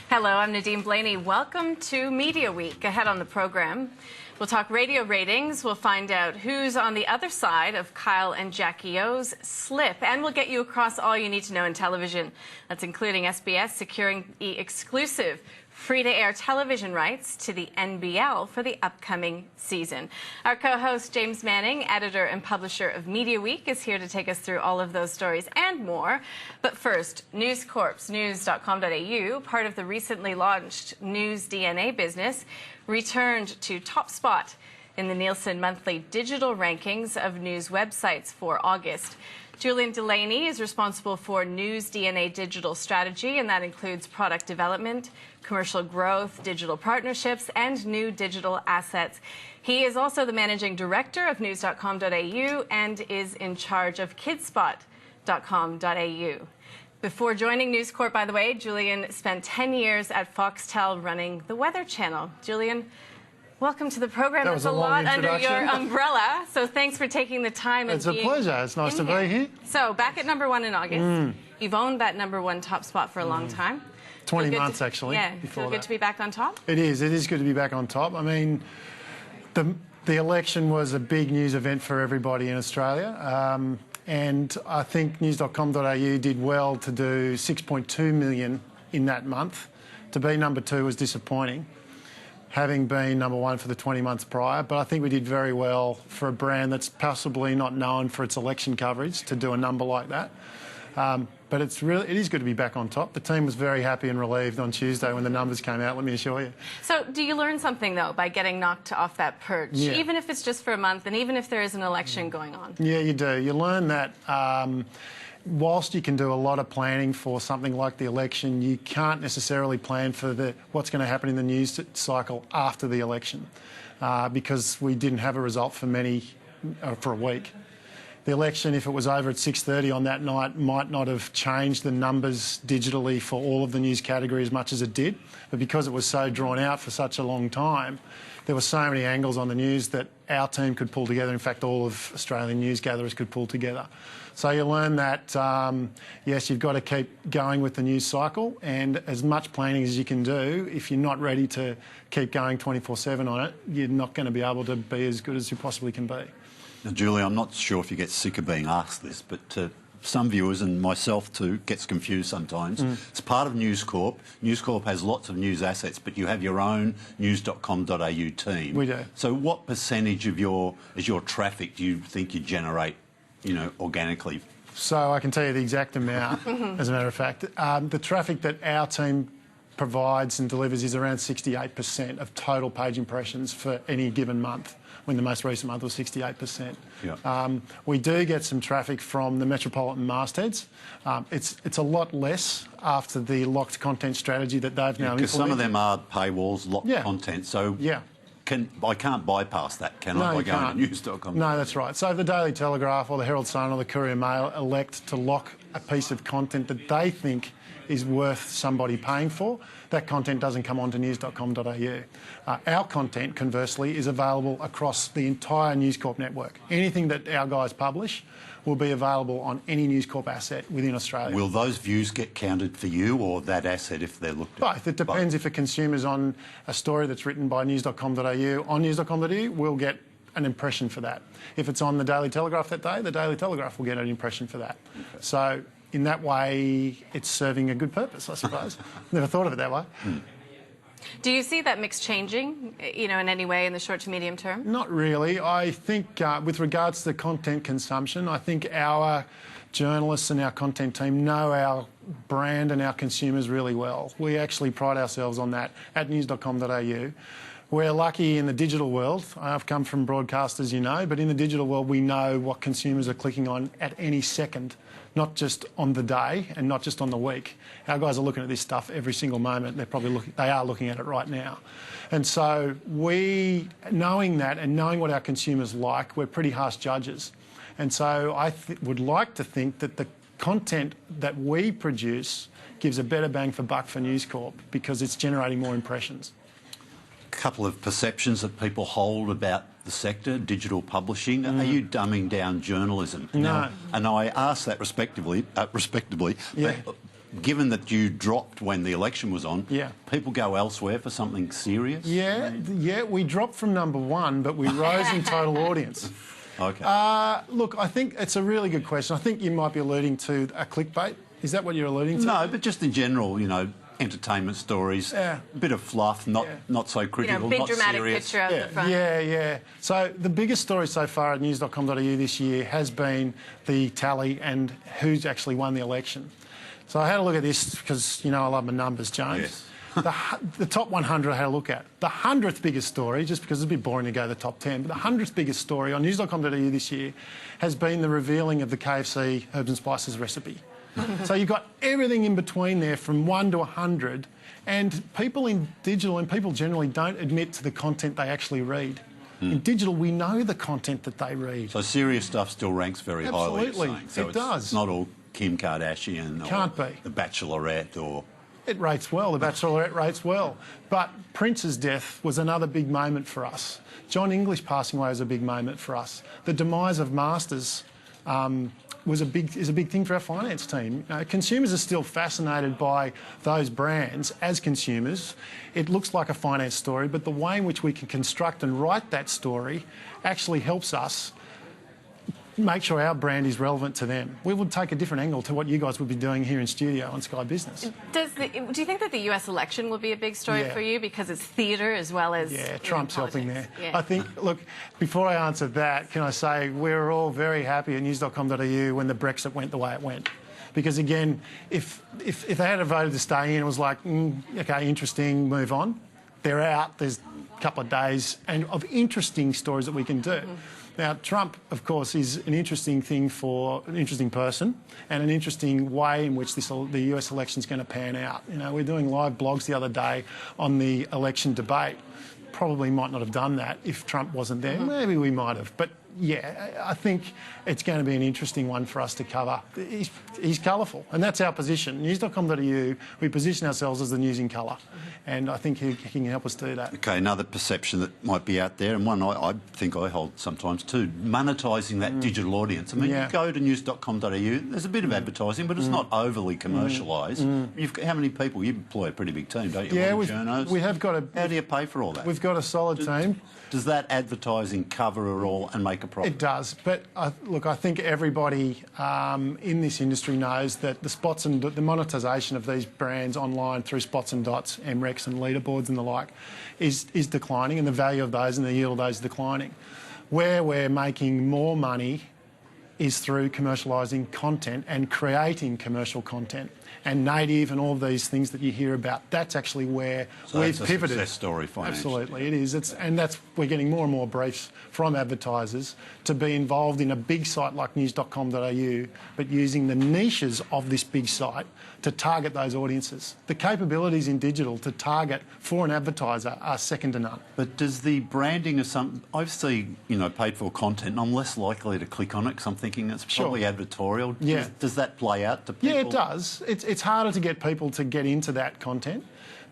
Hello, I'm Nadine Blaney. Welcome to Media Week. Ahead on the program, we'll talk radio ratings, we'll find out who's on the other side of Kyle and Jackie O's slip, and we'll get you across all you need to know in television. That's including SBS securing the exclusive free-to-air television rights to the NBL for the upcoming season. Our co-host James Manning, editor and publisher of Media Week, is here to take us through all of those stories and more. But first, News Corp's news.com.au, part of the recently launched News DNA business, returned to top spot in the Nielsen monthly digital rankings of news websites for August. Julian Delaney is responsible for News DNA digital strategy, and that includes product development, commercial growth, digital partnerships, and new digital assets. He is also the managing director of news.com.au and is in charge of kidspot.com.au. Before joining News Corp, by the way, Julian spent 10 years at Foxtel running the Weather Channel. Julian, welcome to the program. That was There's a lot under your introduction. umbrella, so thanks for taking the time. It's a pleasure. It's nice to be here. So, back at #1 in August. You've owned that #1 top spot for a long time. 20 months, actually. Yeah, before feel good that. to be back on top? It is. It is good to be back on top. I mean, the election was a big news event for everybody in Australia. And I think news.com.au did well to do 6.2 million in that month. To be #2 was disappointing, having been #1 for the 20 months prior. But I think we did very well for a brand that's possibly not known for its election coverage to do a number like that. But it is good to be back on top. The team was very happy and relieved on Tuesday when the numbers came out, let me assure you. So do you learn something, though, by getting knocked off that perch, Yeah. even if it's just for a month and even if there is an election going on? Yeah, you do. You learn that whilst you can do a lot of planning for something like the election, you can't necessarily plan for what's going to happen in the news cycle after the election because we didn't have a result for a week. The election, if it was over at 6:30 on that night, might not have changed the numbers digitally for all of the news category as much as it did. But because it was so drawn out for such a long time, there were so many angles on the news that our team could pull together. In fact, all of Australian news gatherers could pull together. So you learn that, yes, you've got to keep going with the news cycle, and as much planning as you can do, if you're not ready to keep going 24/7 on it, you're not going to be able to be as good as you possibly can be. Now, Julie, I'm not sure if you get sick of being asked this, but some viewers, and myself too, gets confused sometimes. It's part of News Corp. News Corp has lots of news assets, but you have your own news.com.au team. We do. So what percentage of your traffic do you think you generate, organically? So I can tell you the exact amount, as a matter of fact. The traffic that our team provides and delivers is around 68% of total page impressions for any given month, when the most recent month was 68%. Yeah. We do get some traffic from the metropolitan mastheads. It's a lot less after the locked content strategy that they've now implemented. Because some of them are paywalls, locked content, so I can't bypass that, can I, by going to news.com? No, that's right. So if the Daily Telegraph or the Herald Sun or the Courier Mail elect to lock a piece of content that they think is worth somebody paying for, that content doesn't come onto news.com.au. Our content, conversely, is available across the entire News Corp network. Anything that our guys publish will be available on any News Corp asset within Australia. Will those views get counted for you or that asset if they're looked at? Both. It depends. If a consumer's on a story that's written by news.com.au, on news.com.au, we'll get an impression for that. If it's on the Daily Telegraph that day, the Daily Telegraph will get an impression for that. Okay. So in that way, it's serving a good purpose, I suppose. Never thought of it that way. Do you see that mix changing, in any way in the short to medium term? Not really. I think with regards to content consumption, I think our journalists and our content team know our brand and our consumers really well. We actually pride ourselves on that at news.com.au. We're lucky in the digital world. I've come from broadcast, as you know, but in the digital world, we know what consumers are clicking on at any second, not just on the day and not just on the week. Our guys are looking at this stuff every single moment. They are looking at it right now. And so knowing that and knowing what our consumers like, we're pretty harsh judges. And so I would like to think that the content that we produce gives a better bang for buck for News Corp because it's generating more impressions. Couple of perceptions that people hold about the sector, digital publishing. Are you dumbing down journalism? No. Now, and I ask that respectably, Yeah. given that you dropped when the election was on, Yeah. people go elsewhere for something serious? Yeah, we dropped from #1, but we rose in total audience. Okay. Look, I think it's a really good question. I think you might be alluding to a clickbait. Is that what you're alluding to? No, but just in general, entertainment stories, a bit of fluff, not so critical, big not dramatic serious. picture out the front. Yeah. So the biggest story so far at news.com.au this year has been the tally and who's actually won the election. So I had a look at this because, I love my numbers, James. Yes. The top 100 I had a look at. The 100th biggest story, just because it's a bit boring to go to the top 10, but the 100th biggest story on news.com.au this year has been the revealing of the KFC herbs and spices recipe. So you've got everything in between there from 1 to 100, and people in digital and people generally don't admit to the content they actually read. In digital, we know the content that they read. So serious stuff still ranks very highly, you're saying. So it does. It's not all Kim Kardashian or Can't be. The Bachelorette or... It rates well. The Bachelorette rates well. But Prince's death was another big moment for us. John English passing away was a big moment for us. The demise of Masters is a big thing for our finance team. Consumers are still fascinated by those brands as consumers. It looks like a finance story, but the way in which we can construct and write that story actually helps us make sure our brand is relevant to them. We would take a different angle to what you guys would be doing here in studio on Sky Business. Do you think that the US election will be a big story for you because it's theatre as well as Trump's helping there. Yeah. I think, look, before I answer that, can I say we're all very happy at news.com.au when the Brexit went the way it went. Because again, if they had voted to stay in, it was like, okay, interesting, move on. They're out, there's a couple of days and of interesting stories that we can do. Now, Trump, of course, is an interesting thing for an interesting person and an interesting way in which the US election is going to pan out. We're doing live blogs the other day on the election debate. Probably might not have done that if Trump wasn't there. Maybe we might have. But, yeah, I think it's going to be an interesting one for us to cover. He's colourful, and that's our position. News.com.au, we position ourselves as the news in colour, and I think he can help us do that. Okay, another perception that might be out there, and one I think I hold sometimes too, monetising that digital audience. I mean, you go to news.com.au, there's a bit of advertising, but it's not overly commercialised. How many people? You employ a pretty big team, don't you? Yeah, we have got a... How do you pay for all that? We've got a solid team. Does that advertising cover it all and make a profit? It does, but look, I think everybody in this industry knows that the spots and the monetisation of these brands online through spots and dots, MREX and leaderboards and the like is declining, and the value of those and the yield of those is declining. Where we're making more money is through commercialising content and creating commercial content. And native and all of these things that you hear about, that's actually where we've pivoted. Success story financially. Absolutely, it is. We're getting more and more briefs from advertisers to be involved in a big site like news.com.au, but using the niches of this big site to target those audiences. The capabilities in digital to target for an advertiser are second to none. But does the branding of some... I see, paid for content, and I'm less likely to click on it because I'm thinking it's probably advertorial. Yeah. Does that play out to people? Yeah, it does. It's harder to get people to get into that content,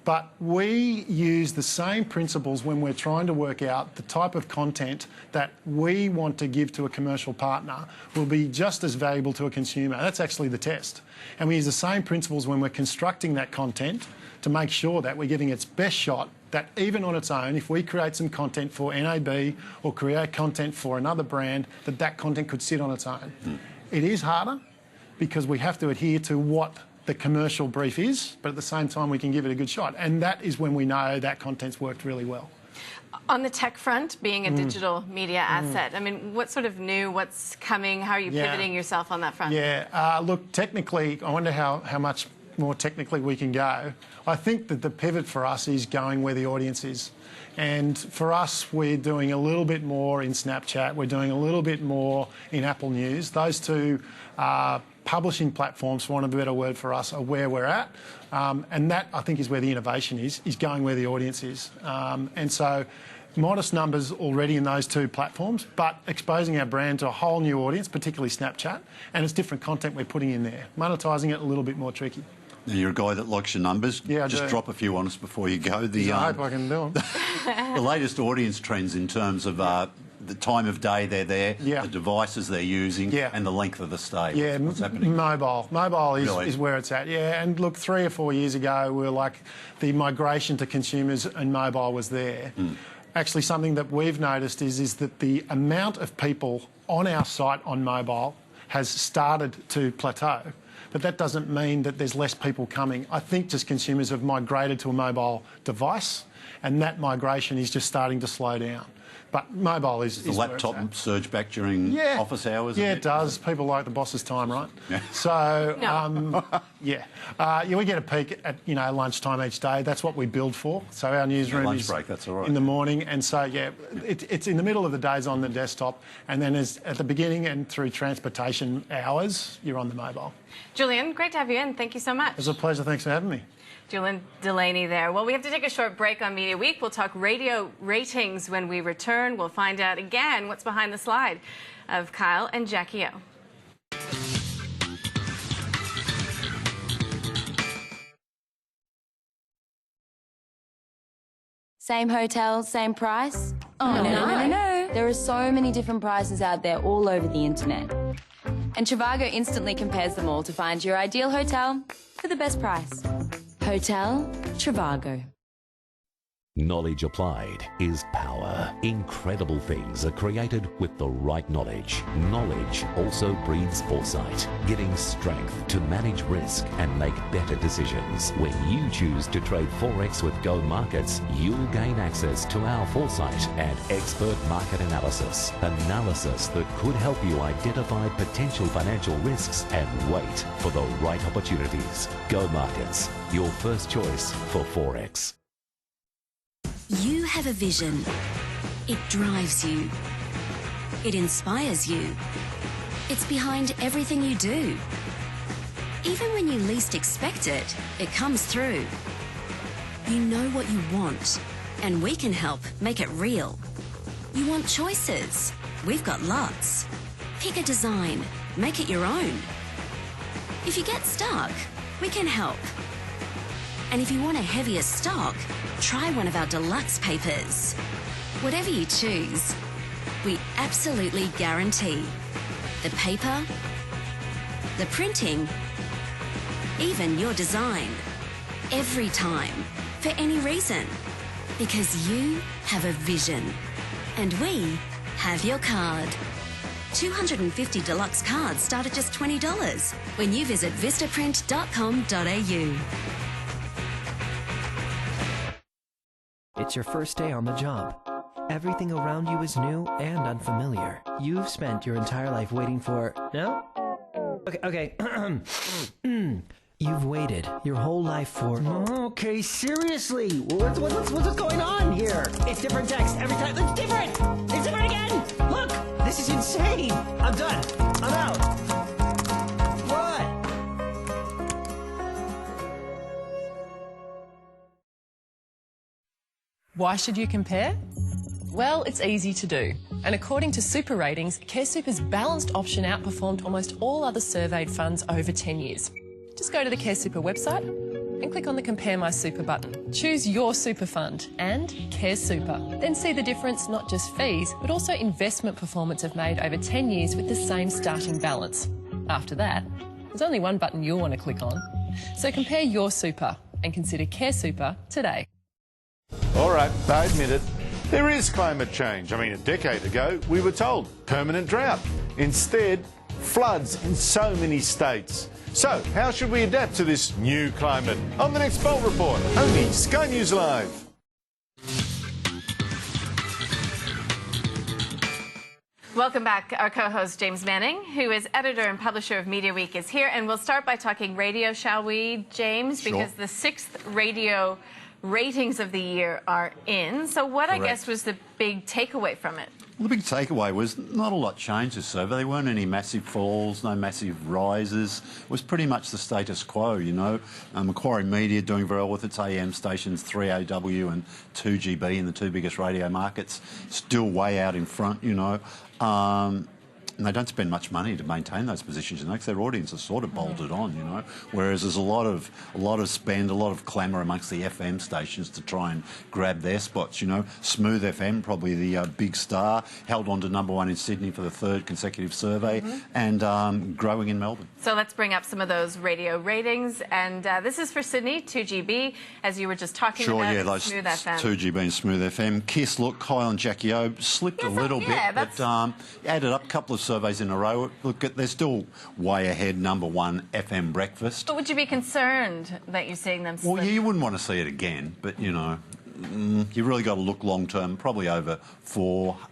but we use the same principles when we're trying to work out the type of content that we want to give to a commercial partner will be just as valuable to a consumer. That's actually the test. And we use the same principles when we're constructing that content to make sure that we're giving its best shot, that even on its own, if we create some content for NAB or create content for another brand, that content could sit on its own. It is harder because we have to adhere to what the commercial brief is, but at the same time we can give it a good shot. And that is when we know that content's worked really well. On the tech front, being a digital media asset, I mean, what's sort of new, what's coming, how are you pivoting yourself on that front? Yeah, look, technically, I wonder how much more technically we can go. I think that the pivot for us is going where the audience is. And for us, we're doing a little bit more in Snapchat, we're doing a little bit more in Apple News. Those two publishing platforms, for want of a better word for us, are where we're at. And that, I think, is where the innovation is going where the audience is. And so modest numbers already in those two platforms, but exposing our brand to a whole new audience, particularly Snapchat, and it's different content we're putting in there. Monetising it a little bit more tricky. Now, you're a guy that likes your numbers. Yeah, I Just do. drop a few on us before you go. I hope I can do them. The latest audience trends in terms of the time of day they're there, the devices they're using, and the length of the stay. Yeah, what's happening? Mobile is where it's at. Yeah, and look, 3 or 4 years ago, we were like, the migration to consumers and mobile was there. Actually, something that we've noticed is that the amount of people on our site on mobile has started to plateau. But that doesn't mean that there's less people coming. I think just consumers have migrated to a mobile device, and that migration is just starting to slow down. But mobile is the laptop surge back during office hours? Yeah, it does. People like the boss's time, right? Yeah. So, we get a peak at lunchtime each day. That's what we build for. So our newsroom lunch is break, that's all right. In the morning, and so it's in the middle of the days on the desktop, and then at the beginning and through transportation hours, you're on the mobile. Julian, great to have you in. Thank you so much. It was a pleasure. Thanks for having me. Julian Delaney there. Well, we have to take a short break on Media Week. We'll talk radio ratings when we return. We'll find out again what's behind the slide of Kyle and Jackie O. Same hotel, same price? Oh, no. There are so many different prices out there all over the internet. And Trivago instantly compares them all to find your ideal hotel for the best price. Hotel Trivago. Knowledge applied is power. Incredible things are created with the right knowledge. Knowledge also breeds foresight, giving strength to manage risk and make better decisions. When you choose to trade Forex with Go Markets, you'll gain access to our foresight and expert market analysis. Analysis that could help you identify potential financial risks and wait for the right opportunities. Go Markets, your first choice for Forex. You have a vision. It drives you. It inspires you. It's behind everything you do. Even when you least expect it, it comes through. You know what you want, and we can help make it real. You want choices? We've got lots. Pick a design, make it your own. If you get stuck, we can help. And if you want a heavier stock, try one of our deluxe papers. Whatever you choose, we absolutely guarantee the paper, the printing, even your design. Every time, for any reason. Because you have a vision. And we have your card. 250 deluxe cards start at just $20 when you visit vistaprint.com.au. It's your first day on the job. Everything around you is new and unfamiliar. You've spent your entire life waiting for... No? Okay. You've waited your whole life for... Okay, seriously. What's going on here? It's different text every time. It's different! It's different again! Look! This is insane! I'm done. I'm out. What? Why should you compare? Well, it's easy to do. And according to Super Ratings, CareSuper's balanced option outperformed almost all other surveyed funds over 10 years. Just go to the CareSuper website and click on the Compare My Super button. Choose your super fund and CareSuper. Then see the difference not just fees, but also investment performance have made over 10 years with the same starting balance. After that, there's only one button you'll want to click on. So compare your super and consider CareSuper today. All right, I admit it. There is climate change. I mean, a decade ago, we were told permanent drought. Instead, floods in so many states. So, how should we adapt to this new climate? On the next Bolt Report, only Sky News Live. Welcome back. Our co-host James Manning, who is editor and publisher of Media Week, is here. And we'll start by talking radio, shall we, James? Sure. Because the 6th radio ratings of the year are in. So what, Correct. I guess, was the big takeaway from it? Well, the big takeaway was not a lot changed this survey. There weren't any massive falls, no massive rises. It was pretty much the status quo, you know. Macquarie Media doing very well with its AM stations, 3AW and 2GB in the two biggest radio markets, still way out in front, you know. and they don't spend much money to maintain those positions, you know, because their audience is sort of bolted on, you know. Whereas there's a lot of spend, a lot of clamour amongst the FM stations to try and grab their spots, you know. Smooth FM, probably the big star, held on to #1 in Sydney for the 3rd consecutive survey, and growing in Melbourne. So let's bring up some of those radio ratings, and this is for Sydney, 2GB, as you were just talking about. Sure, yeah, those Smooth FM. 2GB and Smooth FM. Kiss, look, Kyle and Jackie O slipped a little bit, but added up a couple of surveys in a row. Look, they're still way ahead, #1 FM breakfast. But would you be concerned that you're seeing them slip? Well, you wouldn't want to see it again, but, you know, you really got to look long term, probably over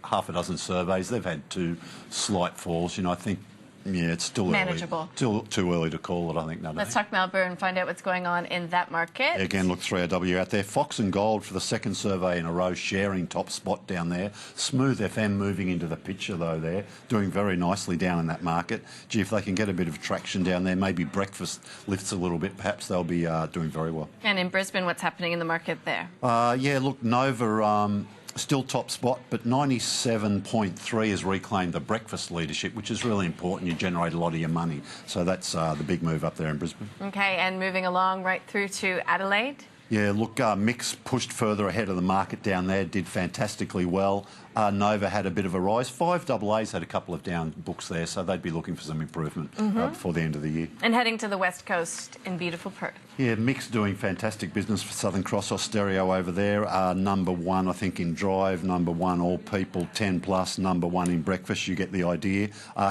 half a dozen surveys. They've had 2 slight falls, you know. I think, yeah, it's still manageable. Still too early to call it, I think. Let's talk Melbourne and find out what's going on in that market. Again, look, 3RW out there. Fox and Gold for the 2nd survey in a row, sharing top spot down there. Smooth FM moving into the picture, though, there, doing very nicely down in that market. Gee, if they can get a bit of traction down there, maybe breakfast lifts a little bit, perhaps they'll be doing very well. And in Brisbane, what's happening in the market there? Yeah, look, Nova... still top spot, but 97.3 has reclaimed the breakfast leadership, which is really important. You generate a lot of your money. So that's the big move up there in Brisbane. Okay, and moving along right through to Adelaide. Yeah, look, Mix pushed further ahead of the market down there, did fantastically well. Nova had a bit of a rise. 5AA's had a couple of down books there, so they'd be looking for some improvement before the end of the year. And heading to the West Coast in beautiful Perth. Yeah, Mix doing fantastic business for Southern Cross Austereo over there. #1, I think, in Drive, #1 All People, 10 plus, #1 in Breakfast. You get the idea.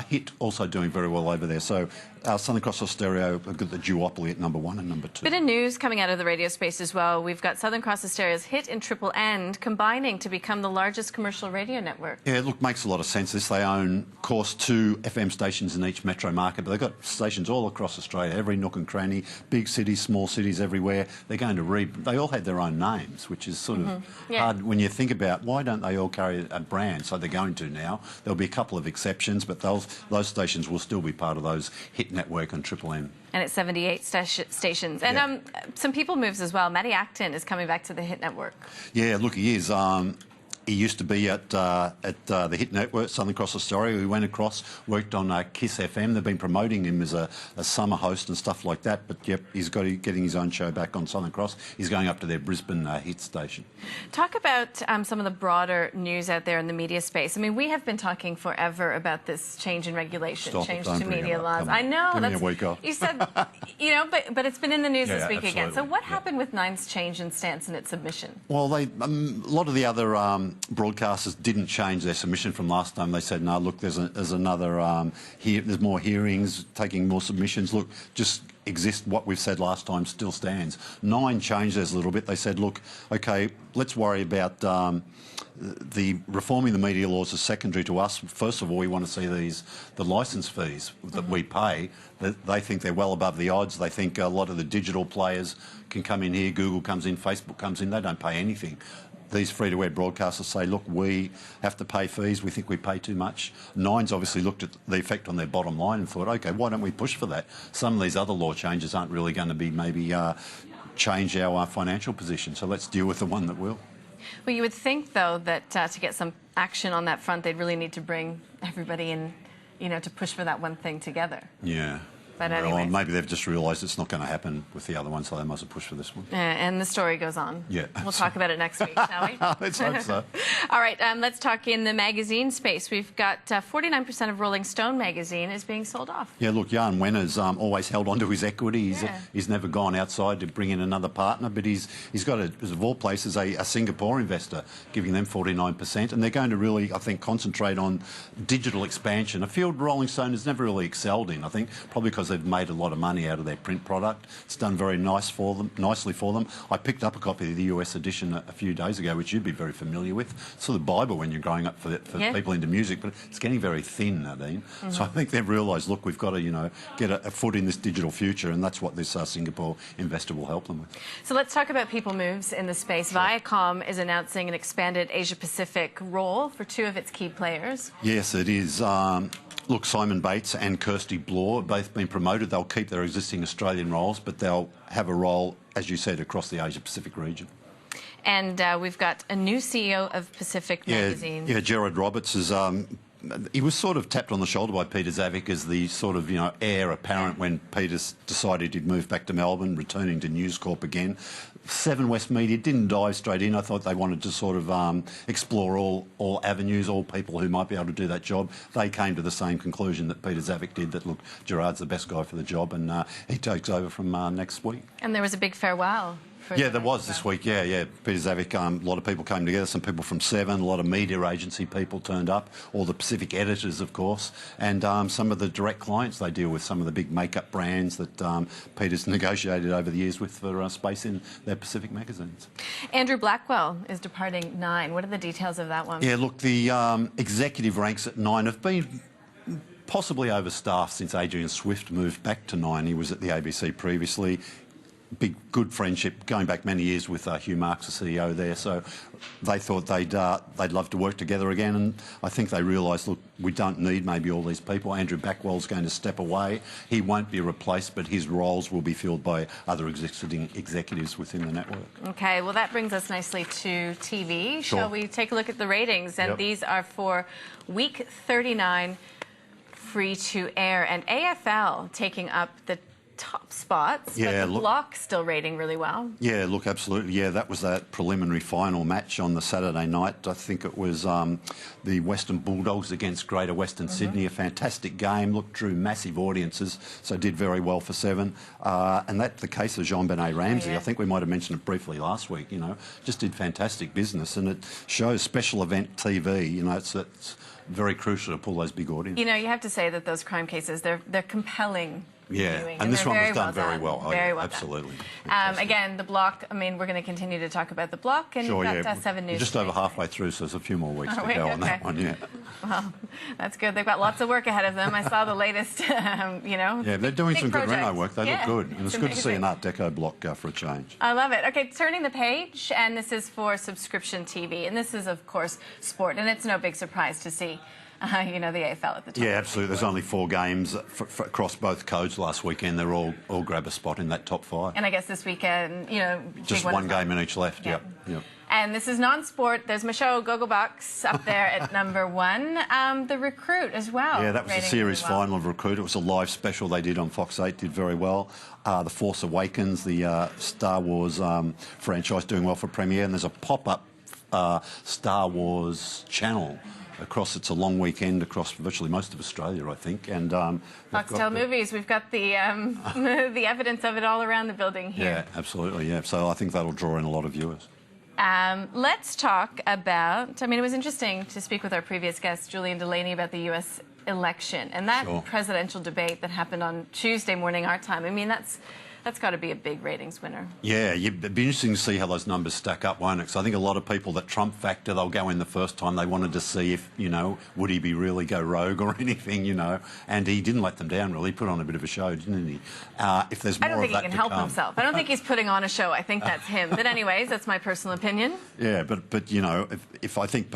Hit also doing very well over there. So Southern Cross Austereo have got the duopoly at #1 and #2. Bit of news coming out of the radio space as well. We've got Southern Cross Austereo's Hit and Triple N combining to become the largest commercial radio network. Yeah, look, makes a lot of sense. They own, of course, 2 FM stations in each metro market, but they've got stations all across Australia, every nook and cranny, big cities, small cities, everywhere. They're going to they all had their own names, which is sort of hard when you think about why don't they all carry a brand. So they're going to now. There'll be a couple of exceptions, but those stations will still be part of those Hit network and Triple M. And it's 78 stations. And some people moves as well. Matty Acton is coming back to the Hit network. Yeah, look, he is. He used to be at the Hit Network, Southern Cross Austereo. He went across, worked on Kiss FM. They've been promoting him as a summer host and stuff like that. But, yep, he's getting his own show back on Southern Cross. He's going up to their Brisbane Hit station. Talk about some of the broader news out there in the media space. I mean, we have been talking forever about this change in regulation, change to media laws. I know. Give me a week off. You said, you know, but it's been in the news this week absolutely. again. So what happened with Nine's change in stance in its submission? Well, a lot of the other broadcasters didn't change their submission from last time. They said, no, look, there's another, there's more hearings, taking more submissions. Look, just exist, what we've said last time still stands. Nine changed theirs a little bit. They said, look, OK, let's worry about the reforming the media laws is secondary to us. First of all, we want to see the licence fees that we pay. They think they're well above the odds. They think a lot of the digital players can come in here. Google comes in, Facebook comes in. They don't pay anything. These free-to-air broadcasters say, look, we have to pay fees. We think we pay too much. Nine's obviously looked at the effect on their bottom line and thought, OK, why don't we push for that? Some of these other law changes aren't really going to be maybe change our financial position, so let's deal with the one that will. Well, you would think, though, that to get some action on that front, they'd really need to bring everybody in, you know, to push for that one thing together. Yeah. But anyway, well, maybe they've just realised it's not going to happen with the other one, so they must have pushed for this one. And the story goes on. Yeah. We'll talk about it next week, shall we? Let's hope so. All right, let's talk in the magazine space. We've got 49% of Rolling Stone magazine is being sold off. Yeah, look, Jan Wenner's always held on to his equity. He's never gone outside to bring in another partner, but he's got, of all places, a Singapore investor giving them 49%, and they're going to really, I think, concentrate on digital expansion, a field Rolling Stone has never really excelled in, I think, probably because they've made a lot of money out of their print product. It's done very nicely for them. I picked up a copy of the US edition a few days ago, which you'd be very familiar with. It's sort of the Bible when you're growing up for people into music, but it's getting very thin, Nadine. So I think they've realised, look, we've got to, you know, get a foot in this digital future, and that's what this Singapore investor will help them with. So let's talk about people moves in the space. Sure. Viacom is announcing an expanded Asia-Pacific role for 2 of its key players. Yes, it is. Look, Simon Bates and Kirsty Bloor have both been promoted. They'll keep their existing Australian roles, but they'll have a role, as you said, across the Asia-Pacific region. And we've got a new CEO of Pacific Magazine. Yeah, Gerard Roberts has he was sort of tapped on the shoulder by Peter Zavik as the sort of, heir apparent when Peter decided he'd move back to Melbourne, returning to News Corp again. Seven West Media didn't dive straight in. I thought they wanted to sort of explore all avenues, all people who might be able to do that job. They came to the same conclusion that Peter Zavik did, that, look, Gerard's the best guy for the job, and he takes over from next week. And there was a big farewell. Yeah, there was this week, yeah. Peter Zavik, a lot of people came together, some people from Seven, a lot of media agency people turned up, all the Pacific editors, of course, and some of the direct clients they deal with, some of the big makeup brands that Peter's negotiated over the years with for space in their Pacific magazines. Andrew Blackwell is departing Nine. What are the details of that one? Yeah, look, the executive ranks at Nine have been possibly overstaffed since Adrian Swift moved back to Nine. He was at the ABC previously. Big, good friendship going back many years with Hugh Marks, the CEO there. So they thought they'd love to work together again, and I think they realised, look, we don't need maybe all these people. Andrew Blackwell's going to step away. He won't be replaced, but his roles will be filled by other existing executives within the network. Okay, well, that brings us nicely to TV. Sure. Shall we take a look at the ratings? And these are for week 39, free to air, and AFL taking up the top spots, yeah, but the block still rating really well. Yeah, look, absolutely. Yeah, that was that preliminary final match on the Saturday night. I think it was the Western Bulldogs against Greater Western Sydney. A fantastic game. Look, drew massive audiences, so did very well for Seven. And that's the case of Jean-Benet Ramsey. I think we might have mentioned it briefly last week. Just did fantastic business, and it shows special event TV. It's very crucial to pull those big audiences. You have to say that those crime cases, they're compelling. Yeah, viewing, and this one was done very very well. Very well absolutely. Again, the block, we're going to continue to talk about the block, and sure, you've got 7 News. We're just over halfway through, so there's a few more weeks to go on that one, yeah. Well, that's good. They've got lots of work ahead of them. I saw the latest, Yeah, they're doing some good reno work. They look good. And it's good to see an Art Deco block for a change. I love it. Okay, turning the page, and this is for subscription TV. And this is, of course, sport. And it's no big surprise to see the AFL at the top. Yeah, absolutely. There's only 4 games across both codes last weekend. They're all grab a spot in that top 5. And I guess this weekend, just one game in each left. Yep. And this is non-sport. There's my show, Gogglebox, up there at number 1. The Recruit as well. Yeah, that was the series final of Recruit. It was a live special they did on Fox 8. Did very well. The Force Awakens, the Star Wars franchise, doing well for premiere. And there's a pop-up Star Wars channel. It's a long weekend across virtually most of Australia, I think. And Foxtel Movies, we've got the the evidence of it all around the building here. Yeah, absolutely, yeah. So I think that'll draw in a lot of viewers. Let's talk about, it was interesting to speak with our previous guest, Julian Delaney, about the US election and that presidential debate that happened on Tuesday morning our time. That's got to be a big ratings winner. Yeah, it'd be interesting to see how those numbers stack up, won't it? Because I think a lot of people, that Trump factor, they'll go in the first time. They wanted to see if, would he be really go rogue or anything, And he didn't let them down, really. He put on a bit of a show, didn't he? If there's more I don't think of that he can to help come. himself. I don't think he's putting on a show. I think that's him. But anyways, that's my personal opinion. Yeah, but if I think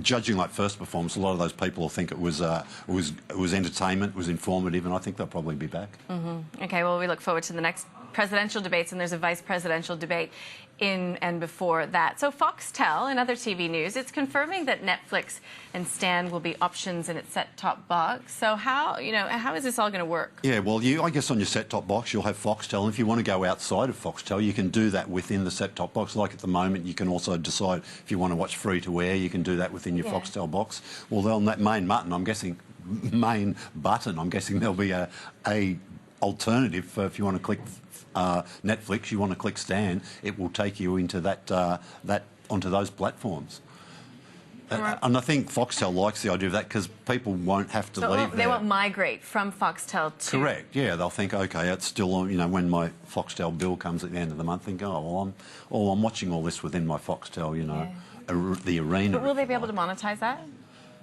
judging like first performance, a lot of those people will think it was entertainment, it was informative, and I think they'll probably be back. Okay, well, we look forward to the next presidential debates, and there's a vice presidential debate in and before that. So Foxtel, in other TV news, it's confirming that Netflix and Stan will be options in its set-top box. So how is this all going to work? Yeah, well, I guess on your set-top box you'll have Foxtel, and if you want to go outside of Foxtel, you can do that within the set-top box. Like at the moment, you can also decide if you want to watch free-to-air, you can do that within your Foxtel box. Well, on that main button, I'm guessing there'll be a alternative for if you want to click Netflix, you want to click Stan, it will take you into onto those platforms. And I think Foxtel likes the idea of that because people won't have to leave there. They won't migrate from Foxtel to... Correct, yeah. They'll think, OK, it's still on, when my Foxtel bill comes at the end of the month, think, I'm watching all this within my Foxtel, the arena. But will they be able to monetize that?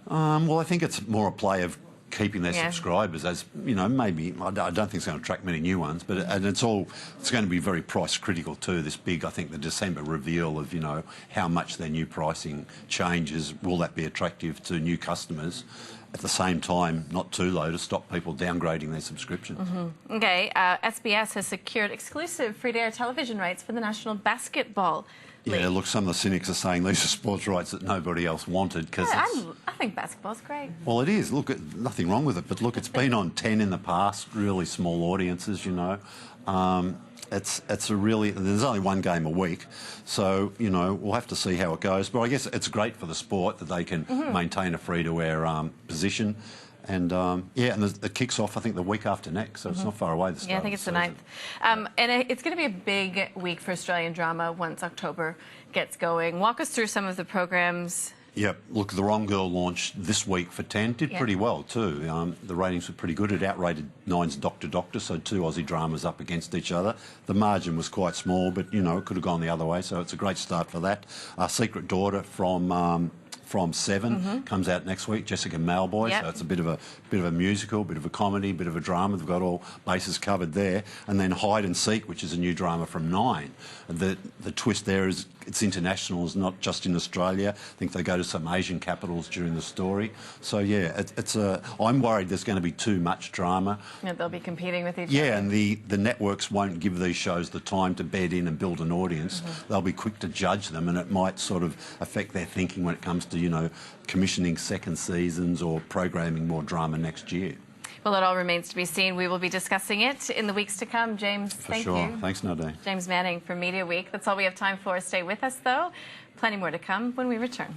Well, I think it's more a play of keeping their subscribers, as maybe I don't think it's going to attract many new ones, but it's going to be very price critical too. This big, I think, the December reveal of how much their new pricing changes. Will that be attractive to new customers? At the same time, not too low to stop people downgrading their subscriptions. Okay, SBS has secured exclusive free-to-air television rights for the National Basketball Yeah, look, some of the cynics are saying these are sports rights that nobody else wanted because I think basketball's great. well, it is. Look, nothing wrong with it, but look, it's been on 10 in the past, really small audiences, you know. It's a really, there's only one game a week, so, you know, we'll have to see how it goes. But I guess it's great for the sport that they can maintain a free-to-air position. And, yeah, and it kicks off, I think, the week after next, so it's not far away. Yeah, I think it's the 9th. And it's going to be a big week for Australian drama once October gets going. Walk us through some of the programmes. Yep. Look, The Wrong Girl launched this week for 10. Did pretty well too. The ratings were pretty good. It outrated Nine's Doctor Doctor, so 2 Aussie dramas up against each other. The margin was quite small, but, you know, it could have gone the other way, so it's a great start for that. Secret Daughter from 7 comes out next week. Jessica Malboy, so it's a bit of a musical, bit of a comedy, bit of a drama. They've got all bases covered there. And then Hide and Seek, which is a new drama from 9. The twist there is it's international, it's not just in Australia. I think they go to some Asian capitals during the story. So yeah, I'm worried there's going to be too much drama. Yeah, they'll be competing with each other. Yeah, and the networks won't give these shows the time to bed in and build an audience. They'll be quick to judge them, and it might sort of affect their thinking when it comes to, you know, commissioning second seasons or programming more drama next year. Well, it all remains to be seen. We will be discussing it in the weeks to come. James, thank you. Thanks, Nadine. James Manning from Media Week. That's all we have time for. Stay with us, though. Plenty more to come when we return.